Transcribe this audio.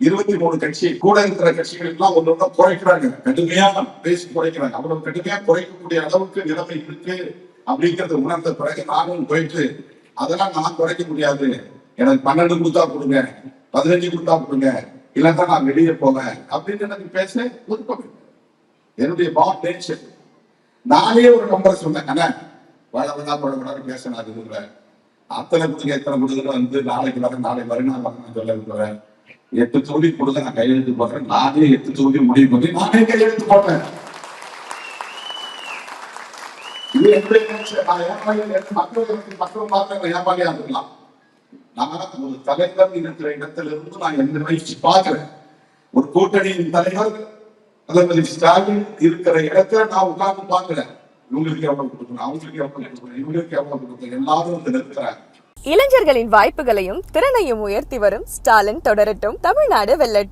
23 கட்சி கூட இருக்கிற கட்சிகள் எல்லாம் ஒன்று குறைக்கிறாங்க, கடுமையா பேசி குறைக்கிறாங்க. அவ்வளவு கடுமையா குறைக்கக்கூடிய அளவுக்கு நிலைமை இருக்கு அப்படிங்கறத உணர்ந்த பிறகு நானும் போயிட்டு அதெல்லாம் நான் குறைக்க முடியாது, எனக்கு 12 கொடுத்தா கொடுங்க, 15 கொடுத்தா கொடுங்க, இல்லைன்னா நான் வெளியே போவேன் அப்படின்னு எனக்கு பேச விருப்பம். என்னுடைய பாண்ட் நேச்சர். நானே ஒரு நம்பரை சொன்னேன், அண்ணா வளவளா பேசினாரு அத்தனை கொடுங்க எத்தனை கொடுங்க வந்து நாளைக்கு வர நாளை மறுநாள் நான் சொல்ல இருக்கிறேன். 8 தொகுதி கொடுங்க, நான் கையெழுத்து போடுறேன். நானே 8 தொகுதி முடிவு பண்ணி நானே கையெழுத்து போட்டேன். இது என்னுடைய மக்கள் பார்த்து ஏமாளியா இருக்கலாம். நான் ஒரு தலைவர் இருக்கிற இடத்திலிருந்து நான் எந்த வயசு பார்க்கிறேன். ஒரு கூட்டணியின் தலைவர் தளபதி ஸ்டாலின் இருக்கிற இடத்துல நான் உட்கார்ந்து பார்க்கிறேன். இவங்களுக்கு எவ்வளவு கொடுக்கணும், அவங்களுக்கு எவ்வளவு கொடுக்கணும், இவங்களுக்கு எவ்வளவு கொடுக்கணும், எல்லாரும் வந்து நிற்கிறாங்க. இளைஞர்களின் வாய்ப்புகளையும் திறனையும் உயர்த்தி வரும் ஸ்டாலின் தொடரட்டும், தமிழ்நாடு வெல்லட்டும்.